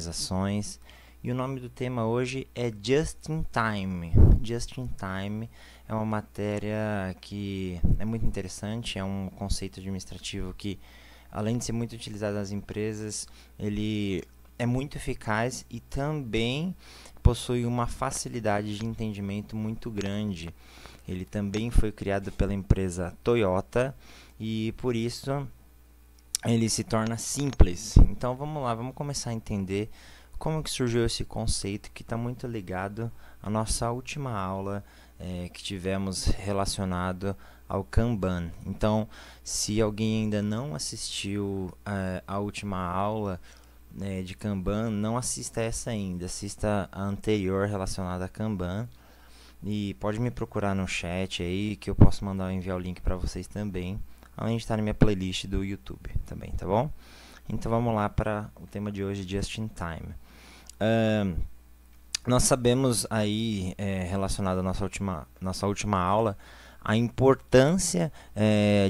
ações. E o nome do tema hoje é Just in Time. Just in Time é uma matéria que é muito interessante, é um conceito administrativo que, além de ser muito utilizado nas empresas, ele é muito eficaz e também possui uma facilidade de entendimento muito grande. Ele também foi criado pela empresa Toyota e por isso ele se torna simples. Então vamos lá, vamos começar a entender como que surgiu esse conceito que está muito ligado à nossa última aula que tivemos relacionado ao Kanban. Então, se alguém ainda não assistiu a última aula de Kanban, não assista essa ainda, assista a anterior relacionada a Kanban. E pode me procurar no chat aí que eu posso enviar o link para vocês também, além de estar na minha playlist do YouTube também, tá bom? Então vamos lá para o tema de hoje, Just in Time. Nós sabemos aí, relacionado à nossa última aula, a importância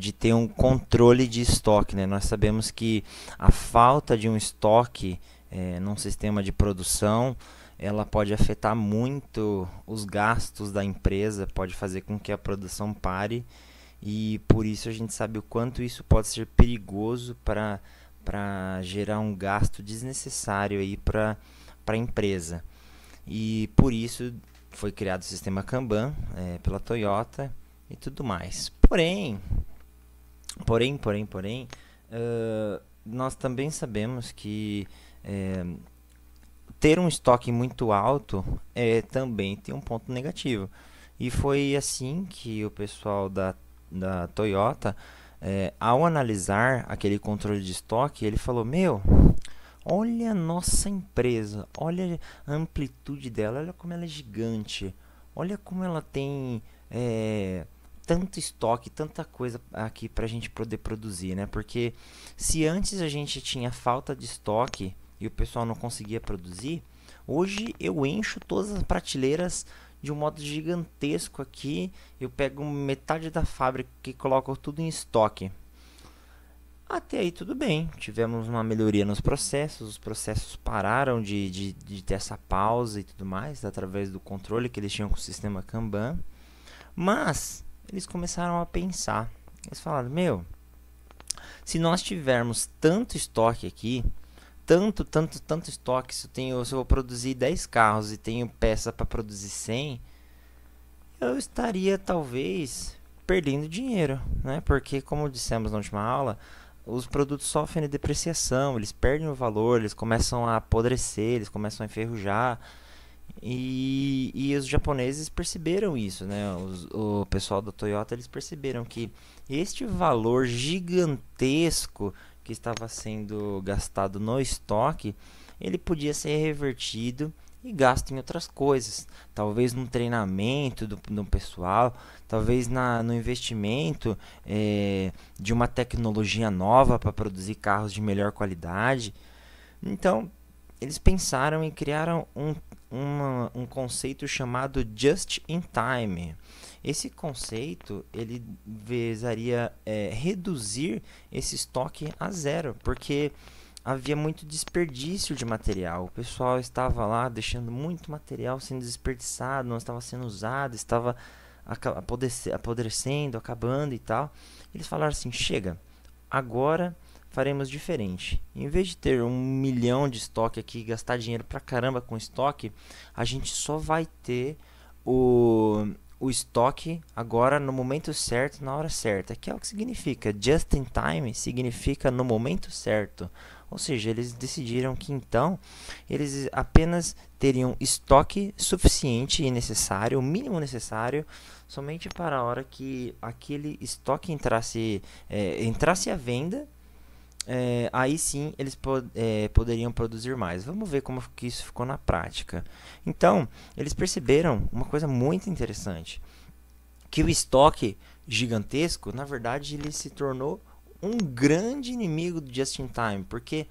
de ter um controle de estoque, né? Nós sabemos que a falta de um estoque num sistema de produção, ela pode afetar muito os gastos da empresa, pode fazer com que a produção pare, e por isso a gente sabe o quanto isso pode ser perigoso para gerar um gasto desnecessário aí para a empresa. E por isso foi criado o sistema Kanban pela Toyota e tudo mais. Porém, nós também sabemos que ter um estoque muito alto também tem um ponto negativo. E foi assim que o pessoal da Toyota, ao analisar aquele controle de estoque, ele falou: olha a nossa empresa, olha a amplitude dela, olha como ela é gigante, olha como ela tem tanto estoque, tanta coisa aqui para a gente poder produzir, né? Porque se antes a gente tinha falta de estoque e o pessoal não conseguia produzir, hoje eu encho todas as prateleiras de um modo gigantesco aqui, eu pego metade da fábrica e coloco tudo em estoque. Até aí tudo bem, tivemos uma melhoria nos processos, os processos pararam de ter essa pausa e tudo mais, através do controle que eles tinham com o sistema Kanban. Mas eles começaram a pensar, eles falaram: se nós tivermos tanto estoque aqui, tanto estoque, se eu vou produzir 10 carros e tenho peça para produzir 100, eu estaria talvez perdendo dinheiro, né? Porque, como dissemos na última aula, os produtos sofrem de depreciação, eles perdem o valor, eles começam a apodrecer, eles começam a enferrujar. E os japoneses perceberam isso, né? O pessoal da Toyota, eles perceberam que este valor gigantesco que estava sendo gastado no estoque, ele podia ser revertido e gasto em outras coisas, talvez no treinamento do pessoal, talvez no investimento de uma tecnologia nova para produzir carros de melhor qualidade. Então, eles pensaram e criaram um conceito chamado Just in Time. Esse conceito ele visaria reduzir esse estoque a zero, porque havia muito desperdício de material. O pessoal estava lá deixando muito material sendo desperdiçado, não estava sendo usado, estava apodrecendo, acabando e tal. Eles falaram assim: chega, agora faremos diferente. Em vez de ter 1 milhão de estoque aqui e gastar dinheiro pra caramba com estoque, a gente só vai ter o estoque agora no momento certo, na hora certa. Que é o que significa Just in Time, significa no momento certo. Ou seja, eles decidiram que então eles apenas teriam estoque suficiente e necessário, o mínimo necessário, somente para a hora que aquele estoque entrasse à venda. Aí sim eles poderiam produzir mais. Vamos ver como que isso ficou na prática. Então, eles perceberam uma coisa muito interessante, que o estoque gigantesco, na verdade, ele se tornou um grande inimigo do Just in Time, porque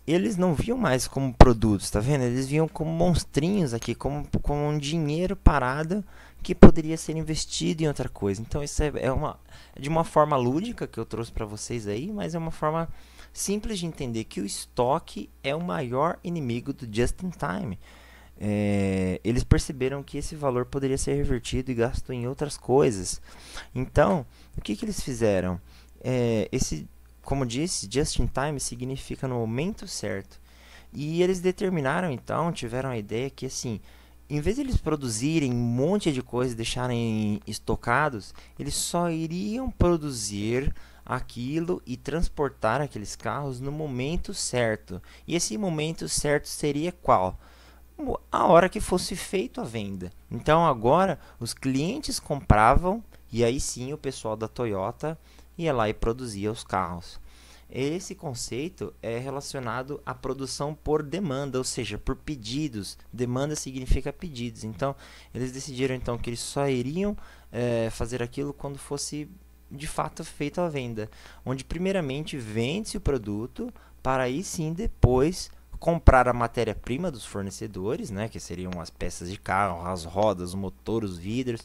eles não viam mais como produtos, tá vendo? Eles viam como monstrinhos aqui, como um dinheiro parado que poderia ser investido em outra coisa. Então isso é de uma forma lúdica que eu trouxe para vocês aí, mas é uma forma simples de entender que o estoque é o maior inimigo do just-in-time. Eles perceberam que esse valor poderia ser revertido e gasto em outras coisas. Então, o que eles fizeram? Como disse, just-in-time significa no momento certo. E eles determinaram, então, tiveram a ideia que, assim, em vez de eles produzirem um monte de coisa e deixarem estocados, eles só iriam produzir aquilo e transportar aqueles carros no momento certo. E esse momento certo seria qual? A hora que fosse feita a venda. Então agora os clientes compravam e aí sim o pessoal da Toyota ia lá e produzia os carros. Esse conceito é relacionado à produção por demanda, ou seja, por pedidos. Demanda significa pedidos. Então eles decidiram então que eles só iriam fazer aquilo quando fosse de fato feita a venda, onde primeiramente vende-se o produto para aí sim depois comprar a matéria-prima dos fornecedores, né, que seriam as peças de carro, as rodas, o motor, os vidros,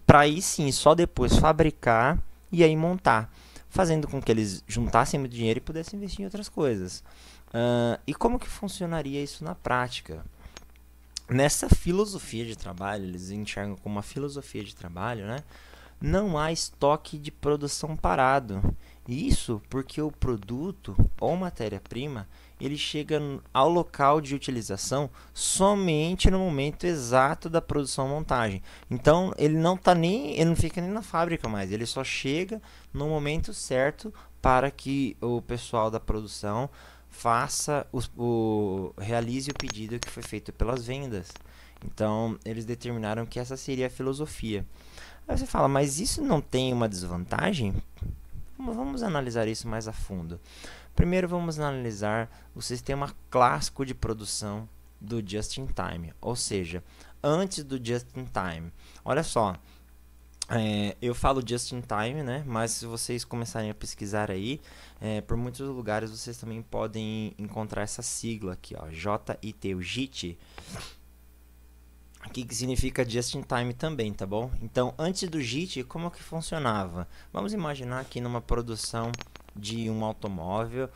para aí sim só depois fabricar e aí montar, fazendo com que eles juntassem muito dinheiro e pudessem investir em outras coisas. E como que funcionaria isso na prática? Nessa filosofia de trabalho, eles enxergam como uma filosofia de trabalho, né? Não há estoque de produção parado. Isso porque o produto ou matéria-prima ele chega ao local de utilização somente no momento exato da produção-montagem. Então ele não fica nem na fábrica mais, ele só chega no momento certo para que o pessoal da produção realize o pedido que foi feito pelas vendas. Então eles determinaram que essa seria a filosofia. Aí você fala, mas isso não tem uma desvantagem? Vamos analisar isso mais a fundo. Primeiro vamos analisar o sistema clássico de produção do Just-in-Time, ou seja, antes do Just-in-Time. Olha só, eu falo Just-in-Time, né? Mas se vocês começarem a pesquisar aí, por muitos lugares vocês também podem encontrar essa sigla aqui, ó, JIT, o JIT. Que significa just in time também, tá bom? Então, antes do JIT, como que funcionava? Vamos imaginar que numa produção de um automóvel,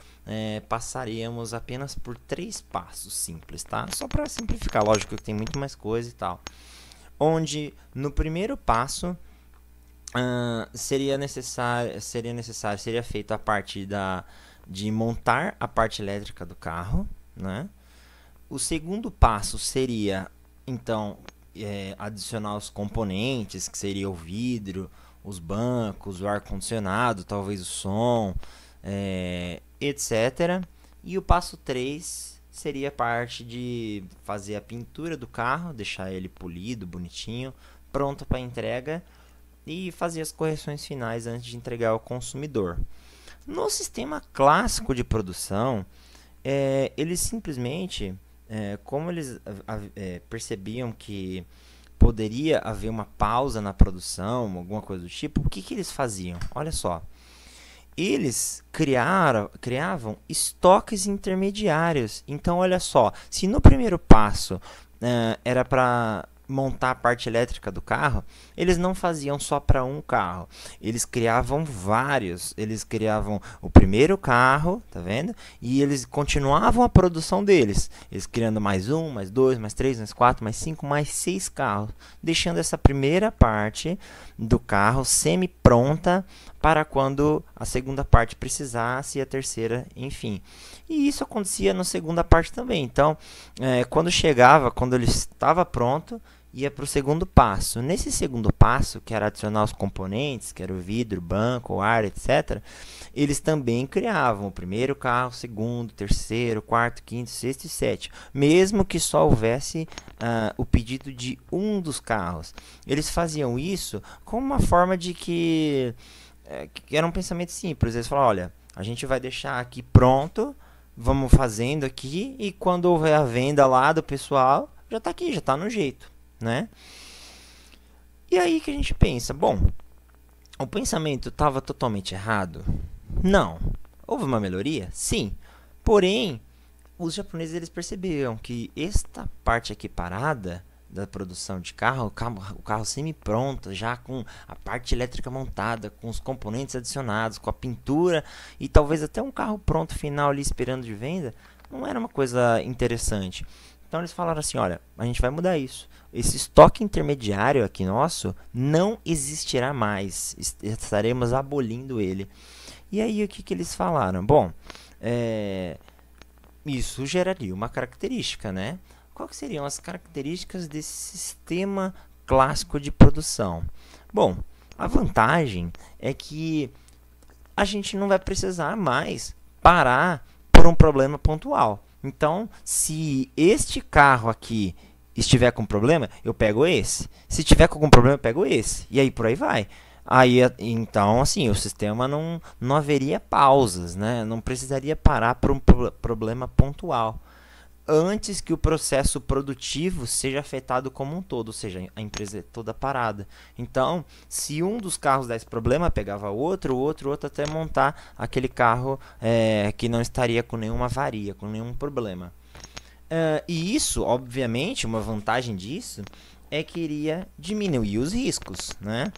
passaríamos apenas por 3 passos simples, tá? Só para simplificar, lógico que tem muito mais coisa e tal. Onde, no primeiro passo, seria feita a parte de montar a parte elétrica do carro, né? O segundo passo seria então adicionar os componentes, que seria o vidro, os bancos, o ar-condicionado, talvez o som, etc. E o passo 3 seria a parte de fazer a pintura do carro, deixar ele polido, bonitinho, pronto para entrega e fazer as correções finais antes de entregar ao consumidor. No sistema clássico de produção, eles simplesmente... como eles percebiam que poderia haver uma pausa na produção, alguma coisa do tipo, o que eles faziam? Olha só, eles criavam estoques intermediários. Então, olha só, se no primeiro passo era para montar a parte elétrica do carro, eles não faziam só para um carro, eles criavam vários, eles criavam o primeiro carro, tá vendo? E eles continuavam a produção deles, eles criando mais um, mais dois, mais três, mais quatro, mais cinco, mais 6 carros, deixando essa primeira parte do carro semi-pronta para quando a segunda parte precisasse e a terceira, enfim. E isso acontecia na segunda parte também. Então, quando ele estava pronto, ia para o segundo passo. Nesse segundo passo, que era adicionar os componentes, que era o vidro, banco, o ar, etc., eles também criavam o primeiro carro, o segundo, terceiro, quarto, quinto, sexto e sétimo, mesmo que só houvesse o pedido de um dos carros. Eles faziam isso como uma forma de que era um pensamento simples. Eles falaram, olha, a gente vai deixar aqui pronto, vamos fazendo aqui, e quando houver a venda lá do pessoal, já está aqui, já está no jeito, né? E aí que a gente pensa, bom, o pensamento estava totalmente errado? Não. Houve uma melhoria? Sim. Porém, os japoneses eles perceberam que esta parte aqui parada da produção de carro, o carro semi-pronto, já com a parte elétrica montada, com os componentes adicionados, com a pintura e talvez até um carro pronto final ali esperando de venda, não era uma coisa interessante. Então eles falaram assim, olha, a gente vai mudar isso. Esse estoque intermediário aqui nosso não existirá mais. Estaremos abolindo ele. E aí o que eles falaram? Bom, isso geraria uma característica, né? Quais seriam as características desse sistema clássico de produção? Bom, a vantagem é que a gente não vai precisar mais parar por um problema pontual. Então, se este carro aqui estiver com problema, eu pego esse. Se tiver com algum problema, eu pego esse. E aí por aí vai. Aí, então, assim, o sistema não haveria pausas, né? Não precisaria parar por um problema pontual antes que o processo produtivo seja afetado como um todo, ou seja, a empresa é toda parada. Então, se um dos carros desse problema, pegava o outro até montar aquele carro que não estaria com nenhuma avaria, com nenhum problema. E isso, obviamente, uma vantagem disso é que iria diminuir os riscos, né?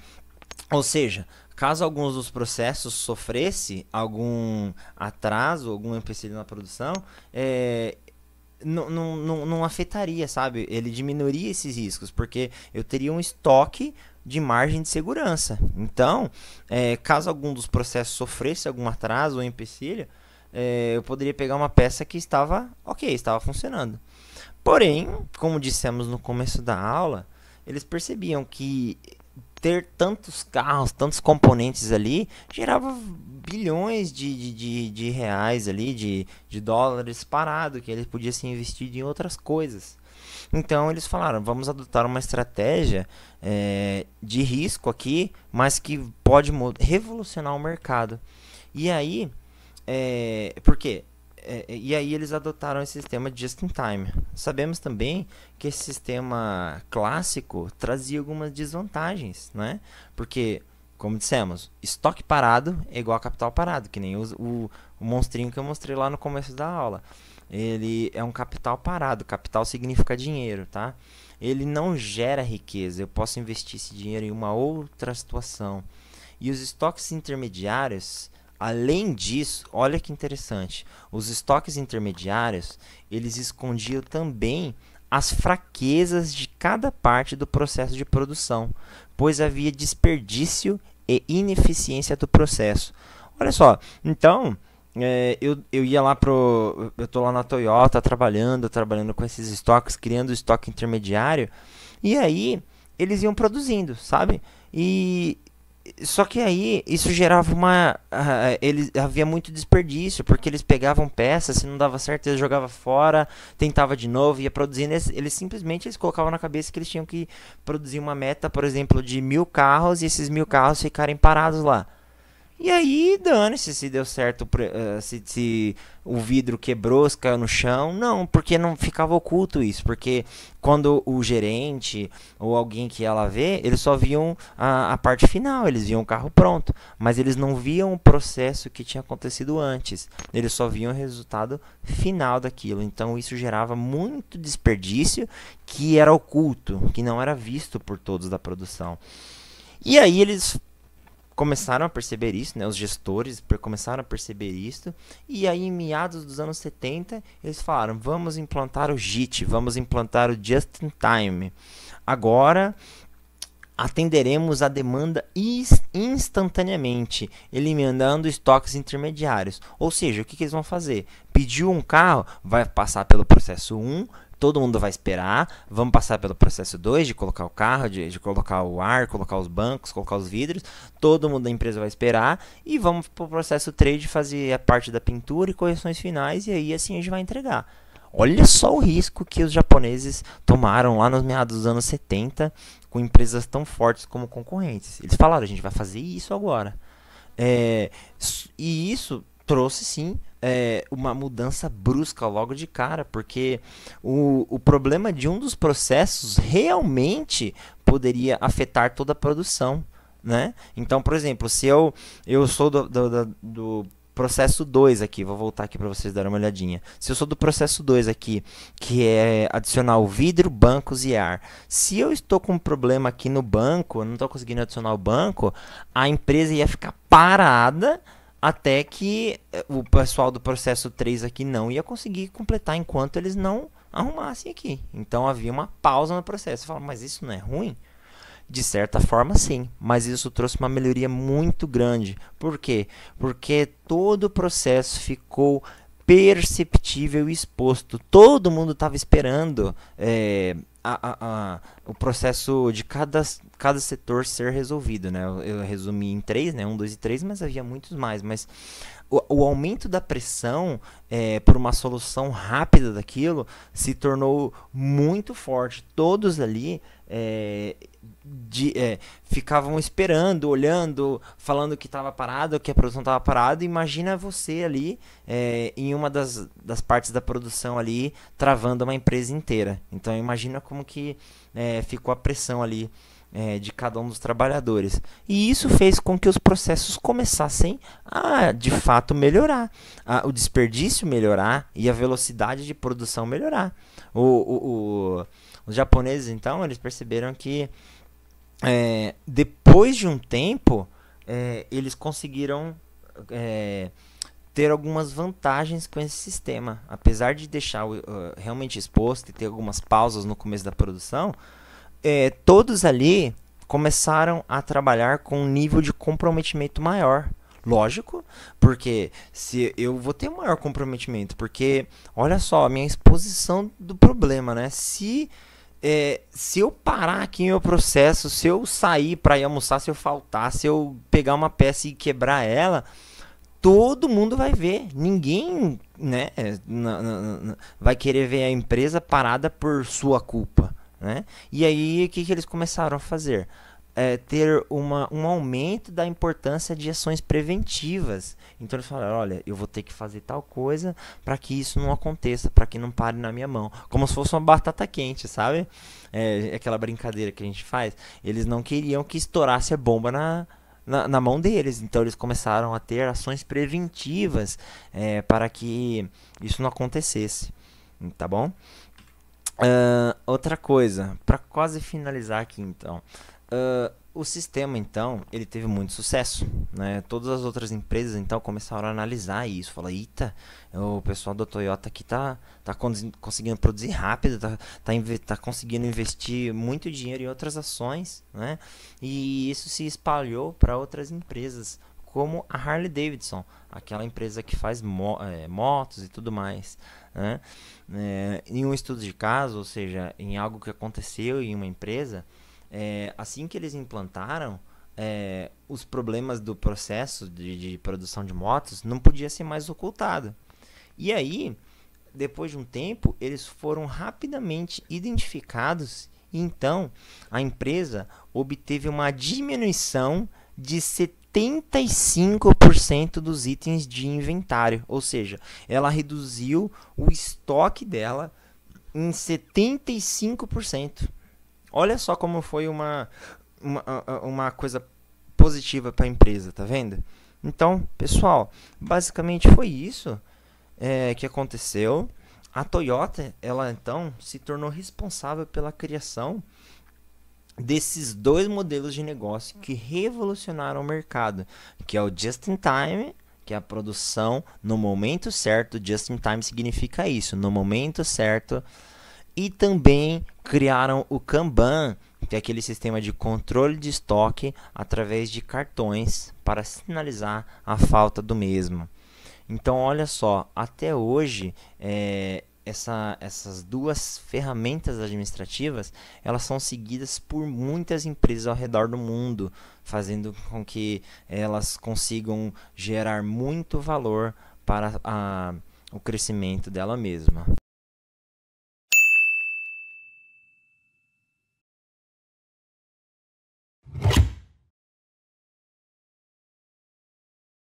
Ou seja, caso alguns dos processos sofresse algum atraso, algum empecilho na produção, não afetaria, sabe? Ele diminuiria esses riscos, porque eu teria um estoque de margem de segurança. Então, caso algum dos processos sofresse algum atraso ou empecilho, eu poderia pegar uma peça que estava ok, estava funcionando. Porém, como dissemos no começo da aula, eles percebiam que ter tantos carros, tantos componentes ali, gerava bilhões de reais ali, de dólares parado, que ele podia ser investido em outras coisas. Então eles falaram, vamos adotar uma estratégia de risco aqui, mas que pode revolucionar o mercado. E aí, por quê? E aí eles adotaram esse sistema just in time. Sabemos também que esse sistema clássico trazia algumas desvantagens, né? Porque, como dissemos, estoque parado é igual a capital parado, que nem o monstrinho que eu mostrei lá no começo da aula. Ele é um capital parado, capital significa dinheiro, tá? Ele não gera riqueza, eu posso investir esse dinheiro em uma outra situação. E os estoques intermediários, além disso, olha que interessante, os estoques intermediários, eles escondiam também as fraquezas de cada parte do processo de produção, pois havia desperdício e ineficiência do processo. Olha só, então, eu ia lá eu estou lá na Toyota trabalhando com esses estoques, criando o estoque intermediário, e aí eles iam produzindo, sabe? Só que aí isso gerava havia muito desperdício, porque eles pegavam peças, se não dava certo eles jogavam fora, tentava de novo, ia produzindo, eles simplesmente colocavam na cabeça que eles tinham que produzir uma meta, por exemplo, de 1000 carros, e esses 1000 carros ficarem parados lá. E aí, dane-se se deu certo, se o vidro quebrou, se caiu no chão. Não, porque não ficava oculto isso. Porque quando o gerente ou alguém que ia lá ver, eles só viam a parte final, eles viam o carro pronto. Mas eles não viam o processo que tinha acontecido antes. Eles só viam o resultado final daquilo. Então isso gerava muito desperdício que era oculto, que não era visto por todos da produção. E aí eles começaram a perceber isso, né? Os gestores começaram a perceber isso, e aí em meados dos anos 70 eles falaram, vamos implantar o JIT, vamos implantar o Just in Time. Agora atenderemos a demanda instantaneamente, eliminando estoques intermediários. Ou seja, o que eles vão fazer? Pediu um carro, vai passar pelo processo 1, todo mundo vai esperar, vamos passar pelo processo 2 de colocar o carro, de colocar o ar, colocar os bancos, colocar os vidros, todo mundo da empresa vai esperar, e vamos para o processo 3 de fazer a parte da pintura e correções finais, e aí assim a gente vai entregar. Olha só o risco que os japoneses tomaram lá nos meados dos anos 70 com empresas tão fortes como concorrentes. Eles falaram, a gente vai fazer isso agora. E isso trouxe sim uma mudança brusca logo de cara, porque o problema de um dos processos realmente poderia afetar toda a produção, né? Então, por exemplo, se eu sou processo 2 aqui, vou voltar aqui para vocês darem uma olhadinha. Se eu sou do processo 2 aqui, que é adicionar o vidro, bancos e ar. Se eu estou com um problema aqui no banco, eu não estou conseguindo adicionar o banco, a empresa ia ficar parada até que o pessoal do processo 3 aqui não ia conseguir completar enquanto eles não arrumassem aqui. Então havia uma pausa no processo. Você fala, mas isso não é ruim? De certa forma, sim, mas isso trouxe uma melhoria muito grande. Por quê? Porque todo o processo ficou perceptível e exposto. Todo mundo estava esperando o processo de cada setor ser resolvido, né? Eu resumi em três, né? Um, dois e três, mas havia muitos mais. Mas o aumento da pressão por uma solução rápida daquilo se tornou muito forte. Todos ali ficavam esperando, olhando, falando que estava parado, que a produção estava parada. Imagina você ali em uma das partes da produção ali travando uma empresa inteira. Então imagina como que ficou a pressão ali de cada um dos trabalhadores. E isso fez com que os processos começassem a, de fato, melhorar. O desperdício melhorar e a velocidade de produção melhorar. Os japoneses, então, eles perceberam que depois de um tempo, eles conseguiram ter algumas vantagens com esse sistema. Apesar de deixar realmente exposto e ter algumas pausas no começo da produção, todos ali começaram a trabalhar com um nível de comprometimento maior. Lógico, porque se eu vou ter um maior comprometimento, porque olha só, a minha exposição do problema, né? Se eu parar aqui meu processo, se eu sair para ir almoçar, se eu faltar, se eu pegar uma peça e quebrar ela, todo mundo vai ver. Ninguém, né, vai querer ver a empresa parada por sua culpa, né? E aí, o que eles começaram a fazer? Ter um aumento da importância de ações preventivas. Então eles falaram, olha, eu vou ter que fazer tal coisa para que isso não aconteça, para que não pare na minha mão. Como se fosse uma batata quente, sabe? Aquela brincadeira que a gente faz. Eles não queriam que estourasse a bomba na mão deles. Então eles começaram a ter ações preventivas para que isso não acontecesse. Tá bom? Outra coisa, para quase finalizar aqui então. O sistema, então, ele teve muito sucesso, né? Todas as outras empresas, então, começaram a analisar isso. Falaram, eita, o pessoal da Toyota aqui tá conseguindo produzir rápido, tá conseguindo investir muito dinheiro em outras ações, né? E isso se espalhou para outras empresas, como a Harley Davidson, aquela empresa que faz motos e tudo mais, né? Em um estudo de caso, ou seja, em algo que aconteceu em uma empresa, assim que eles implantaram, os problemas do processo de produção de motos não podia ser mais ocultado. E aí, depois de um tempo, eles foram rapidamente identificados e então a empresa obteve uma diminuição de 75% dos itens de inventário. Ou seja, ela reduziu o estoque dela em 75%. Olha só como foi uma coisa positiva para a empresa, tá vendo? Então, pessoal, basicamente foi isso que aconteceu. A Toyota, ela então se tornou responsável pela criação desses dois modelos de negócio que revolucionaram o mercado, que é o Just in Time, que é a produção no momento certo. Just in Time significa isso, no momento certo. E também criaram o Kanban, que é aquele sistema de controle de estoque através de cartões para sinalizar a falta do mesmo. Então, olha só, até hoje, essas duas ferramentas administrativas, elas são seguidas por muitas empresas ao redor do mundo, fazendo com que elas consigam gerar muito valor para o crescimento dela mesma.